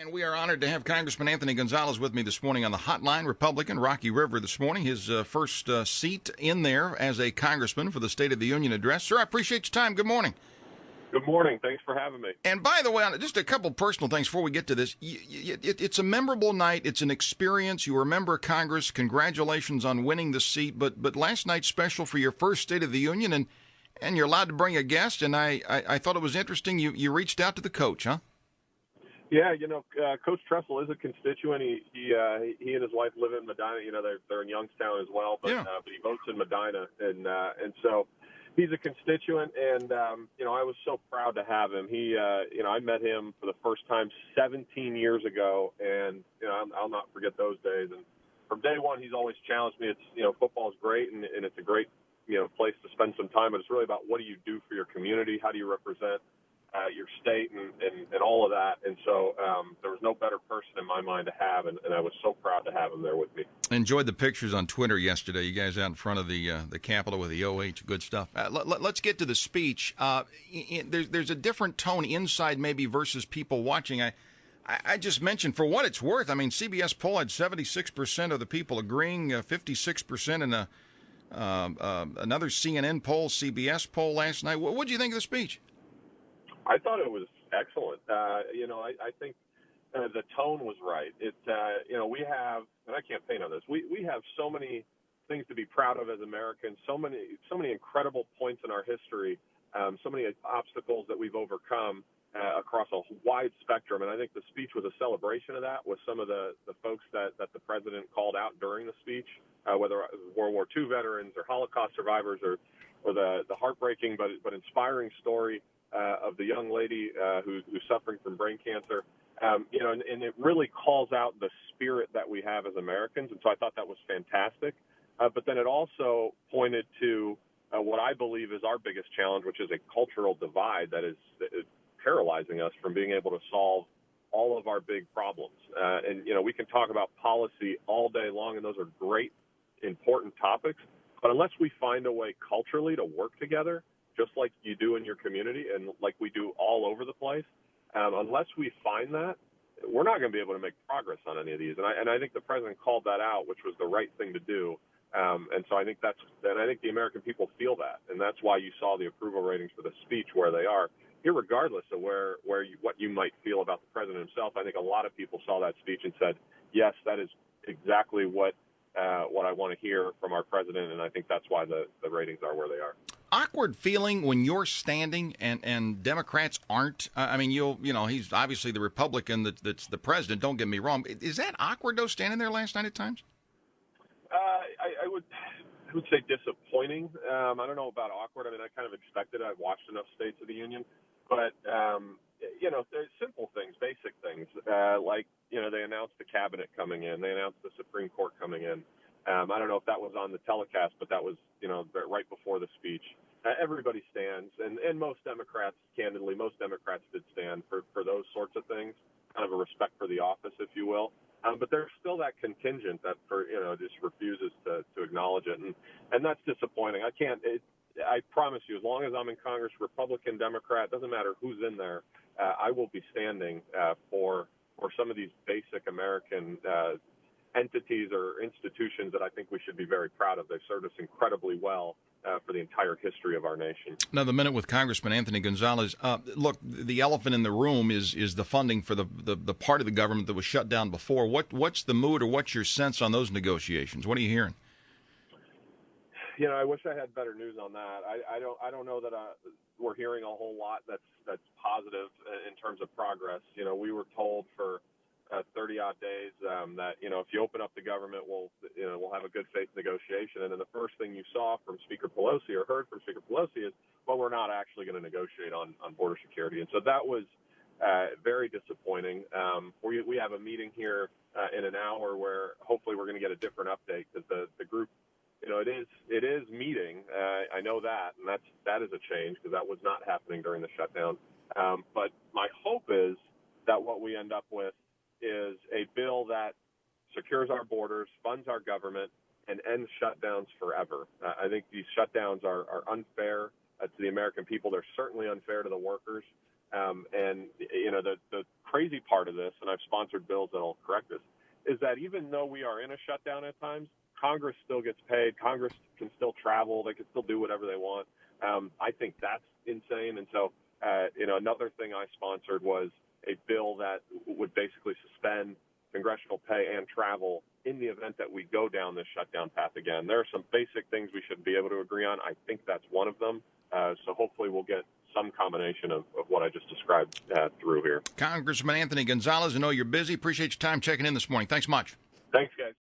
And we are honored to have Congressman Anthony Gonzalez with me this morning on the hotline. Republican, Rocky River this morning, his first seat in there as a congressman for the State of the Union address. Sir, I appreciate your time. Good morning. Good morning. Thanks for having me. And by the way, just a couple personal things before we get to this. It's a memorable night. It's an experience. You remember Congress. Congratulations on winning the seat. But last night's special for your first State of the Union, and you're allowed to bring a guest. And I thought it was interesting. You reached out to the coach, huh? Yeah, Coach Tressel is a constituent. He and his wife live in Medina. They're in Youngstown as well, but he votes in Medina, and so he's a constituent. And I was so proud to have him. I met him for the first time 17 years ago, and I'll not forget those days. And from day one, he's always challenged me. It's football is great, and it's a great place to spend some time, but it's really about what do you do for your community, how do you represent your state and all of that. And so there was no better person in my mind to have, and I was so proud to have him there with me. Enjoyed the pictures on Twitter yesterday. You guys out in front of the Capitol with the OH. Good stuff. Let's get to the speech. There's a different tone inside maybe versus people watching. I just mentioned, for what it's worth, I mean, CBS poll had 76% of the people agreeing, 56% in another CNN poll, CBS poll last night. What did you think of the speech? I thought it was excellent. I think the tone was right. We have, and I campaign on this, we have so many things to be proud of as Americans, so many incredible points in our history, so many obstacles that we've overcome across a wide spectrum. And I think the speech was a celebration of that with some of the folks that the president called out during the speech, whether it was World War II veterans or Holocaust survivors or the heartbreaking but inspiring story of the young lady who's suffering from brain cancer, and it really calls out the spirit that we have as Americans, and so I thought that was fantastic. But then it also pointed to what I believe is our biggest challenge, which is a cultural divide that is paralyzing us from being able to solve all of our big problems. And we can talk about policy all day long, and those are great, important topics, but unless we find a way culturally to work together, just like you do in your community and like we do all over the place, unless we find that, we're not going to be able to make progress on any of these. And I think the president called that out, which was the right thing to do. And so I think I think the American people feel that, and that's why you saw the approval ratings for the speech where they are, irregardless of what you might feel about the president himself. I think a lot of people saw that speech and said, yes, that is exactly what I want to hear from our president, and I think that's why the ratings are where they are. Awkward feeling when you're standing and Democrats aren't. I mean, he's obviously the Republican that's the president. Don't get me wrong. Is that awkward though, standing there last night at times? I would say disappointing. I don't know about awkward. I mean, I kind of expected it. I've watched enough States of the Union, but there's simple things, basic things, like they announced the cabinet coming in, they announced the Supreme Court coming in. I don't know if that was on the telecast, but that was, right before the speech. Everybody stands, and most Democrats, candidly, did stand for those sorts of things, kind of a respect for the office, if you will. But there's still that contingent that, just refuses to acknowledge it, and that's disappointing. I promise you, as long as I'm in Congress, Republican, Democrat, doesn't matter who's in there, I will be standing for some of these basic American entities or institutions that I think we should be very proud of. They've served us incredibly well for the entire history of our nation. Now, the minute with Congressman Anthony Gonzalez. Look, the elephant in the room is the funding for the part of the government that was shut down before. What's the mood, or what's your sense on those negotiations? What are you hearing? I wish I had better news on that. I don't know that we're hearing a whole lot that's positive in terms of progress. We were told for 30-odd days that if you open up the government, we'll have a good faith negotiation. And then the first thing you saw from Speaker Pelosi or heard from Speaker Pelosi is, well, we're not actually going to negotiate on border security. And so that was very disappointing. We have a meeting here in an hour where hopefully we're going to get a different update, because the group, it is meeting. I know that, and that is a change, because that was not happening during the shutdown. But my hope is that what we end up with is a bill that secures our borders, funds our government, and ends shutdowns forever. I think these shutdowns are unfair to the American people. They're certainly unfair to the workers. And, the crazy part of this, and I've sponsored bills that will correct this, is that even though we are in a shutdown at times, Congress still gets paid. Congress can still travel. They can still do whatever they want. I think that's insane. And so, another thing I sponsored was a bill that would basically suspend congressional pay and travel in the event that we go down this shutdown path again. There are some basic things we should be able to agree on. I think that's one of them. So hopefully we'll get some combination of what I just described through here. Congressman Anthony Gonzalez, I know you're busy. Appreciate your time checking in this morning. Thanks much. Thanks, guys.